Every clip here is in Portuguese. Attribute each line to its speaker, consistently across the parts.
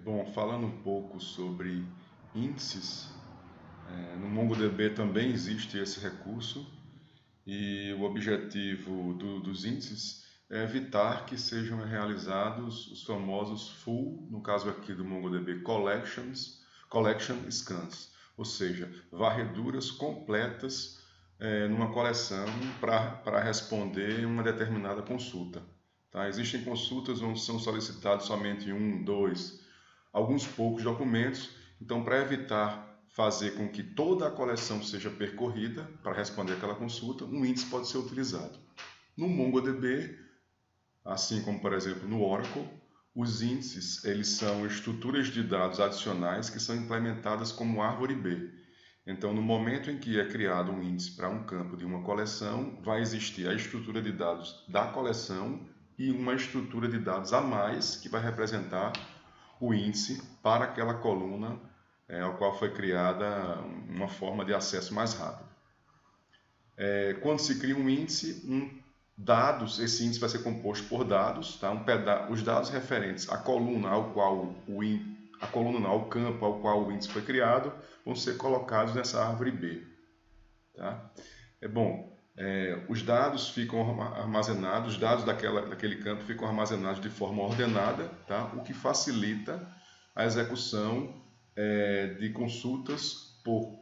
Speaker 1: Bom, falando um pouco sobre índices, no MongoDB também existe esse recurso e o objetivo dos índices é evitar que sejam realizados os famosos full, no caso aqui do MongoDB, collection scans, ou seja, varreduras completas numa coleção para responder uma determinada consulta. Tá? Existem consultas onde são solicitados somente um, dois, alguns poucos documentos. Então, para evitar fazer com que toda a coleção seja percorrida para responder aquela consulta, um índice pode ser utilizado. No MongoDB, assim como, por exemplo, no Oracle, os índices eles são estruturas de dados adicionais que são implementadas como árvore B. Então, no momento em que é criado um índice para um campo de uma coleção, vai existir a estrutura de dados da coleção e uma estrutura de dados a mais que vai representar o índice para aquela coluna ao qual foi criada uma forma de acesso mais rápido. Quando se cria um índice, esse índice vai ser composto por dados, tá? Os dados referentes à coluna ao qual ao campo ao qual o índice foi criado, vão ser colocados nessa árvore B. Tá? Os dados ficam armazenados, os dados daquele campo ficam armazenados de forma ordenada, tá? O que facilita a execução de consultas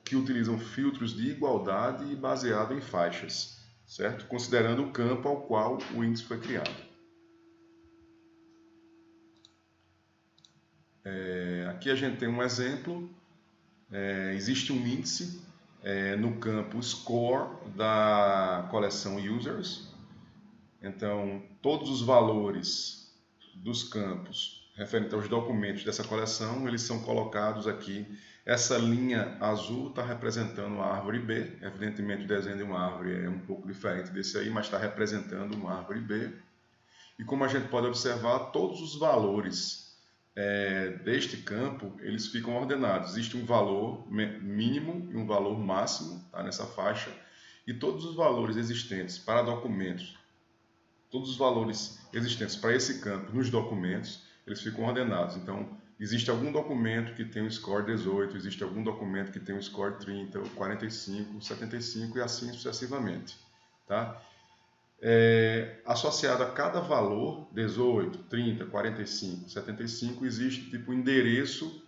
Speaker 1: que utilizam filtros de igualdade e baseado em faixas, certo? Considerando o campo ao qual o índice foi criado. Aqui a gente tem um exemplo. Existe um índice no campo score da coleção users. Então, todos os valores dos campos referentes aos documentos dessa coleção, eles são colocados aqui. Essa linha azul está representando a árvore B. Evidentemente, o desenho de uma árvore é um pouco diferente desse aí, mas está representando uma árvore B. E como a gente pode observar, todos os valores deste campo, eles ficam ordenados. Existe um valor mínimo e um valor máximo, tá, nessa faixa, e todos os valores existentes para documentos, todos os valores existentes para esse campo nos documentos, eles ficam ordenados. Então, existe algum documento que tem um score 18, existe algum documento que tem um score 30, 45, 75 e assim sucessivamente. Tá? Associado a cada valor, 18, 30, 45, 75, existe tipo endereço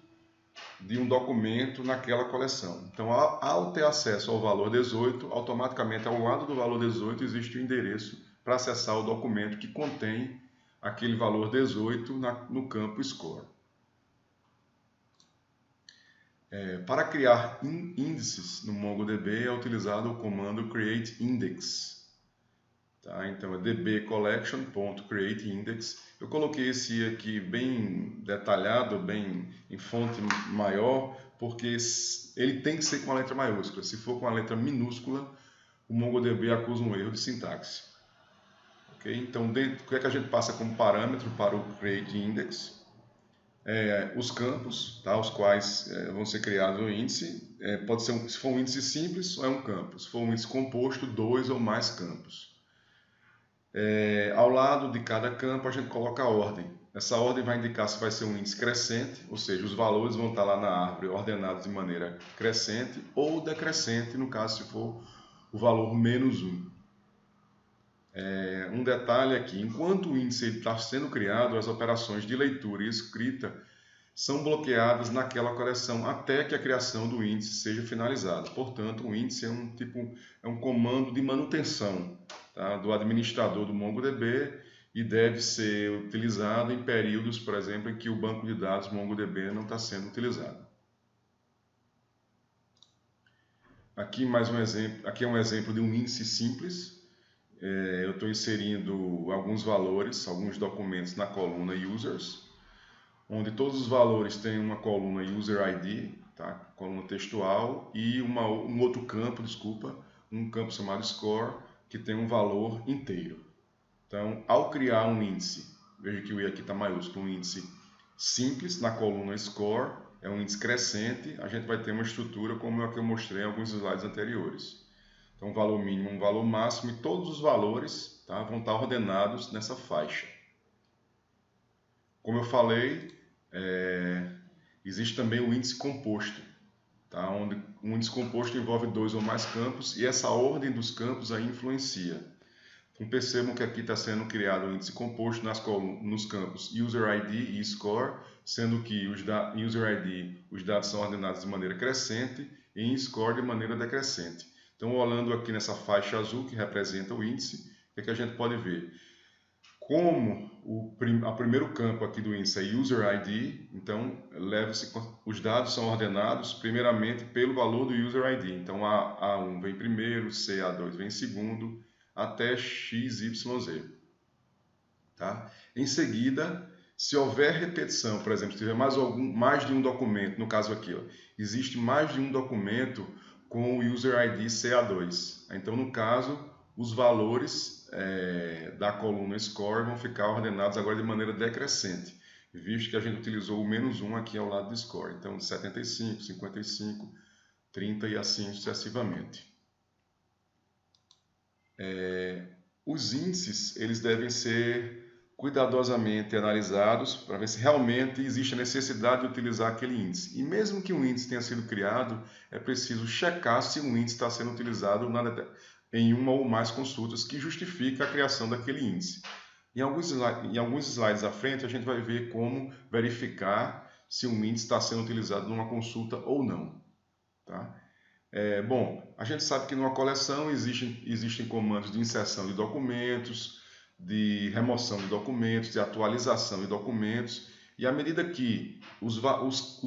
Speaker 1: de um documento naquela coleção. Então, ao ter acesso ao valor 18, automaticamente ao lado do valor 18 existe o endereço para acessar o documento que contém aquele valor 18 no campo score. Para criar índices no MongoDB é utilizado o comando createIndex. Tá? Então é dbcollection.createIndex. Eu coloquei esse aqui bem detalhado, bem em fonte maior, porque ele tem que ser com a letra maiúscula. Se for com a letra minúscula, o MongoDB acusa um erro de sintaxe. Okay? Então, o que é que a gente passa como parâmetro para o createIndex? Os campos, tá? Os quais vão ser criados no índice. Pode ser se for um índice simples, só é um campo. Se for um índice composto, 2 ou mais campos. Ao lado de cada campo a gente coloca a ordem. Essa ordem vai indicar se vai ser um índice crescente, ou seja, os valores vão estar lá na árvore ordenados de maneira crescente ou decrescente, no caso se for o valor menos 1. Um detalhe aqui, enquanto o índice está sendo criado, as operações de leitura e escrita são bloqueadas naquela coleção até que a criação do índice seja finalizada. Portanto, o índice é um comando de manutenção, tá, do administrador do MongoDB e deve ser utilizado em períodos, por exemplo, em que o banco de dados MongoDB não está sendo utilizado. Aqui mais um exemplo. Aqui é um exemplo de um índice simples. Eu estou inserindo alguns valores, alguns documentos na coluna users, onde todos os valores têm uma coluna user ID, tá? Coluna textual, e um outro campo, um campo chamado score, que tem um valor inteiro. Então, ao criar um índice, veja que o I aqui está maiúsculo, um índice simples na coluna score, é um índice crescente, a gente vai ter uma estrutura como a que eu mostrei em alguns slides anteriores. Então, um valor mínimo, um valor máximo, e todos os valores, tá, vão estar ordenados nessa faixa. Como eu falei, existe também o índice composto, tá? Onde o índice composto envolve 2 ou mais campos e essa ordem dos campos aí influencia. Então percebam que aqui está sendo criado um índice composto nos campos User ID e Score, sendo que User ID, os dados são ordenados de maneira crescente e em Score de maneira decrescente. Então, olhando aqui nessa faixa azul que representa o índice, o que a gente pode ver? Como o primeiro campo aqui do índice é User ID, então os dados são ordenados primeiramente pelo valor do User ID. Então A1 vem primeiro, A2 vem segundo, até XYZ. Tá? Em seguida, se houver repetição, por exemplo, se tiver mais de um documento, no caso aqui, ó, existe mais de um documento com o User ID CA2. Então, no caso, os valores da coluna Score vão ficar ordenados agora de maneira decrescente, visto que a gente utilizou o -1 aqui ao lado do Score. Então, 75, 55, 30 e assim sucessivamente. Os índices eles devem ser cuidadosamente analisados para ver se realmente existe a necessidade de utilizar aquele índice. E mesmo que um índice tenha sido criado, é preciso checar se um índice está sendo utilizado em uma ou mais consultas que justifica a criação daquele índice. Em alguns slides à frente, a gente vai ver como verificar se um índice está sendo utilizado numa consulta ou não. Tá? Bom, a gente sabe que numa coleção existem comandos de inserção de documentos, de remoção de documentos, de atualização de documentos, e à medida que os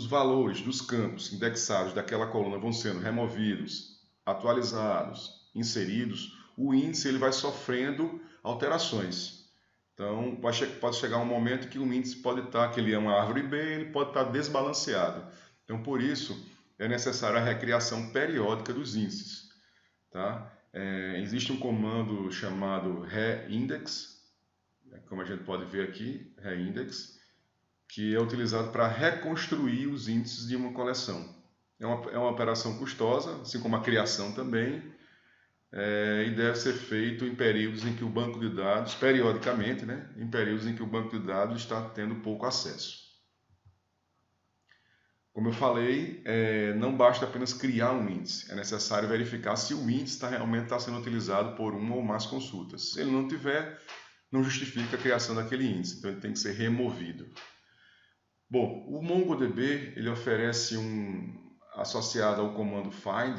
Speaker 1: valores dos campos indexados daquela coluna vão sendo removidos, atualizados, inseridos, o índice ele vai sofrendo alterações. Então, pode chegar um momento que o índice pode estar, que ele é uma árvore B, ele pode estar desbalanceado. Então, por isso, é necessária a recriação periódica dos índices. Tá? Existe um comando chamado reindex, como a gente pode ver aqui, reindex, que é utilizado para reconstruir os índices de uma coleção. É uma operação custosa, assim como a criação também, e deve ser feito em períodos em que o banco de dados, periodicamente, né, em períodos em que o banco de dados está tendo pouco acesso. Como eu falei, não basta apenas criar um índice, é necessário verificar se o índice realmente está sendo utilizado por uma ou mais consultas. Se ele não tiver, não justifica a criação daquele índice, então ele tem que ser removido. Bom, o MongoDB ele oferece associado ao comando find,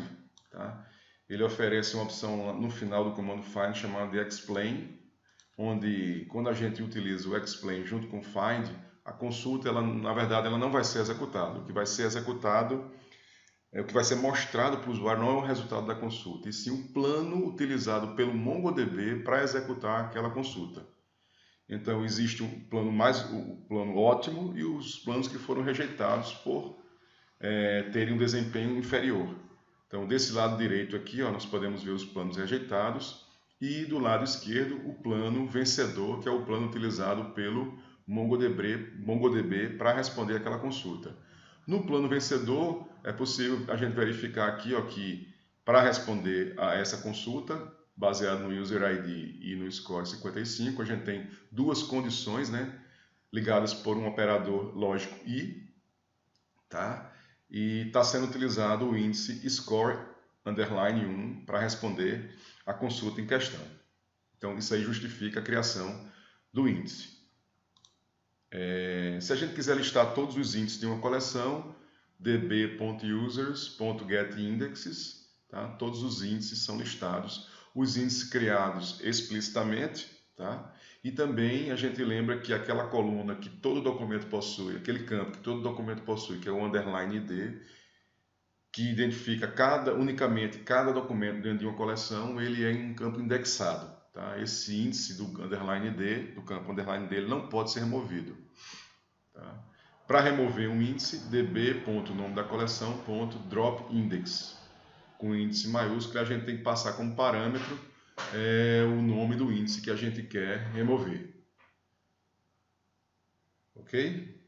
Speaker 1: tá? Ele oferece uma opção no final do comando find chamada de explain, onde quando a gente utiliza o explain junto com o find, a consulta, na verdade, ela não vai ser executada. O que vai ser executado, o que vai ser mostrado para o usuário não é o resultado da consulta, e sim o plano utilizado pelo MongoDB para executar aquela consulta. Então, existe o plano ótimo e os planos que foram rejeitados por terem um desempenho inferior. Então, desse lado direito aqui, ó, nós podemos ver os planos rejeitados e do lado esquerdo o plano vencedor, que é o plano utilizado pelo MongoDB para responder aquela consulta. No plano vencedor, é possível a gente verificar aqui ó, que para responder a essa consulta, baseado no User ID e no Score 55, a gente tem duas condições, né, ligadas por um operador lógico I, tá? E está sendo utilizado o índice Score_1 para responder a consulta em questão. Então, isso aí justifica a criação do índice. Se a gente quiser listar todos os índices de uma coleção, db.users.getIndexes, tá? Todos os índices são listados, os índices criados explicitamente, tá? E também a gente lembra que aquela coluna que todo documento possui, aquele campo que todo documento possui, que é o underline ID, que identifica unicamente cada documento dentro de uma coleção, ele é em um campo indexado. Tá? Esse índice do underline D, do campo underline D, ele não pode ser removido. Tá? Para remover um índice, db.nome da coleção, .dropIndex. Com índice maiúsculo, a gente tem que passar como parâmetro o nome do índice que a gente quer remover. Ok?